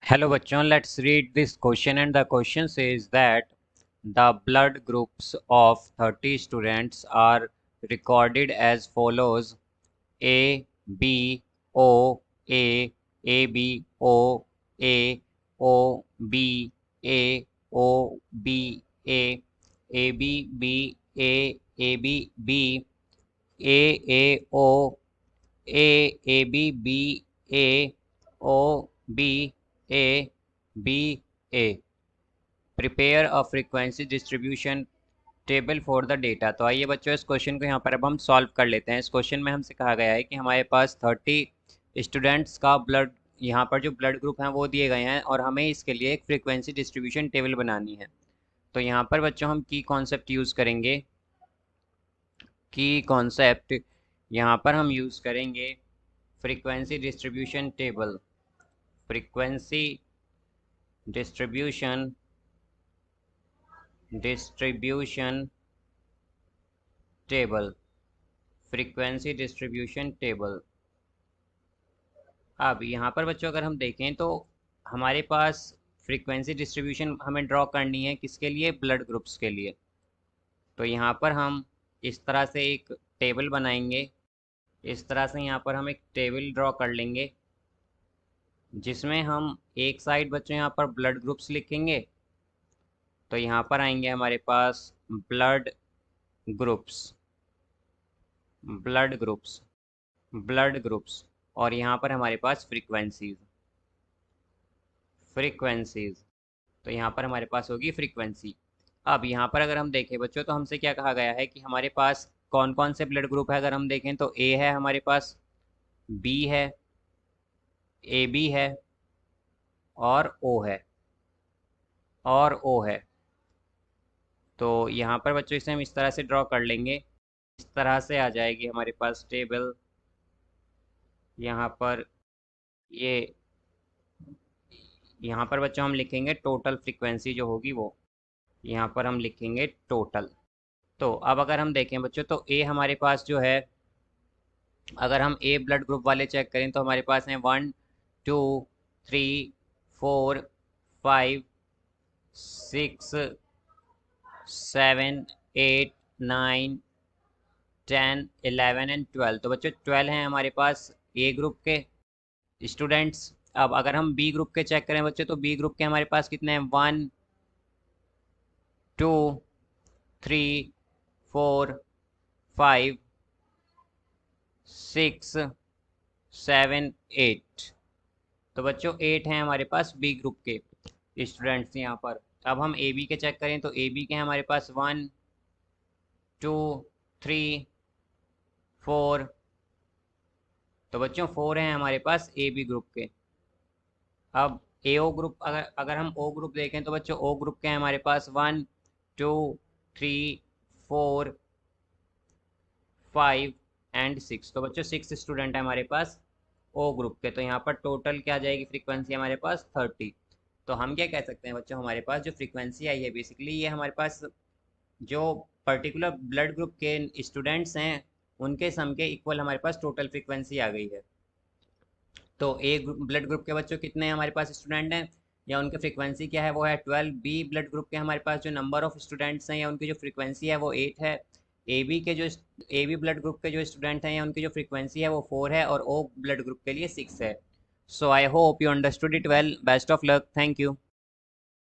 Hello bachon, let's read this question, and the question says that the blood groups of 30 students are recorded as follows: A, B, O, A, AB, O, A, O, B, A, O, B, A, AB, B, A, AB, B, A, O, A, B, B, A, O, B, A, B, A। Prepare a frequency distribution table for the data. तो आइए बच्चों, इस question को यहाँ पर अब हम solve कर लेते हैं। इस क्वेश्चन में हमसे कहा गया है कि हमारे पास 30 स्टूडेंट्स का ब्लड, यहाँ पर जो ब्लड ग्रुप हैं वो दिए गए हैं और हमें इसके लिए एक फ्रीक्वेंसी डिस्ट्रीब्यूशन टेबल बनानी है। तो यहाँ पर बच्चों हम की कॉन्सेप्ट यूज़ करेंगे। की कॉन्सेप्ट यहाँ पर हम यूज़ करेंगे frequency distribution table. Frequency distribution table. Frequency distribution table. अब यहाँ पर बच्चों अगर हम देखें तो हमारे पास फ्रीक्वेंसी डिस्ट्रीब्यूशन हमें ड्रॉ करनी है, किसके लिए? ब्लड ग्रुप्स के लिए। तो यहाँ पर हम इस तरह से एक टेबल बनाएंगे। इस तरह से यहाँ पर हम एक टेबल ड्रॉ कर लेंगे, जिसमें हम एक साइड बच्चों यहाँ पर ब्लड ग्रुप्स लिखेंगे। तो यहाँ पर आएंगे हमारे पास blood groups, blood groups, blood groups, और यहाँ पर हमारे पास फ्रीक्वेंसीज, फ्रीक्वेंसीज। तो यहाँ पर हमारे पास होगी फ्रीक्वेंसी। अब यहाँ पर अगर हम देखें बच्चों तो हमसे क्या कहा गया है कि हमारे पास कौन कौन से ब्लड ग्रुप है। अगर हम देखें तो ए है हमारे पास, बी है, ए बी है, और ओ है, और ओ है। तो यहाँ पर बच्चों इसे हम इस तरह से ड्रॉ कर लेंगे। इस तरह से आ जाएगी हमारे पास टेबल। यहाँ पर ये, यहाँ पर बच्चों हम लिखेंगे टोटल फ्रीक्वेंसी जो होगी वो, यहाँ पर हम लिखेंगे टोटल। तो अब अगर हम देखें बच्चों तो ए हमारे पास जो है, अगर हम ए ब्लड ग्रुप वाले चेक करें तो हमारे पास हैं 1 2 3 4 5 6 7 8 9 10 11 एंड 12। तो बच्चों 12 हैं हमारे पास ए ग्रुप के स्टूडेंट्स। अब अगर हम बी ग्रुप के चेक करें बच्चों तो बी ग्रुप के हमारे पास कितने हैं? 1 2 3 4 5 6 7 8। तो बच्चों 8 हैं हमारे पास बी ग्रुप के स्टूडेंट्स यहाँ पर। अब हम ए बी के चेक करें तो ए बी के हैं हमारे पास 1 2 3 4। तो बच्चों 4 हैं हमारे पास ए बी ग्रुप के। अब ए ओ ग्रुप, अगर अगर हम ओ ग्रुप देखें तो बच्चों ओ ग्रुप के हैं हमारे पास 1 2 3 4 5 एंड 6। तो बच्चों 6 स्टूडेंट है हमारे पास ओ ग्रुप के। तो यहाँ पर टोटल क्या आ जाएगी फ्रीक्वेंसी हमारे पास? 30। तो हम क्या कह सकते हैं बच्चों, हमारे पास जो फ्रीक्वेंसी आई है बेसिकली ये हमारे पास जो पर्टिकुलर ब्लड ग्रुप के स्टूडेंट्स हैं उनके सम के इक्वल हमारे पास टोटल फ्रीक्वेंसी आ गई है। तो ए ब्लड ग्रुप के बच्चों कितने हमारे पास स्टूडेंट हैं या उनकी फ्रीक्वेंसी क्या है? वो है 12। बी ब्लड ग्रुप के हमारे पास जो नंबर ऑफ स्टूडेंट्स हैं या उनकी जो फ्रीक्वेंसी है वो 8 है। ए बी के जो, ए बी ब्लड ग्रुप के जो स्टूडेंट हैं या उनकी जो फ्रीक्वेंसी है वो 4 है, और ओ ब्लड ग्रुप के लिए 6 है। So I hope you understood it well. Best of luck. Thank you.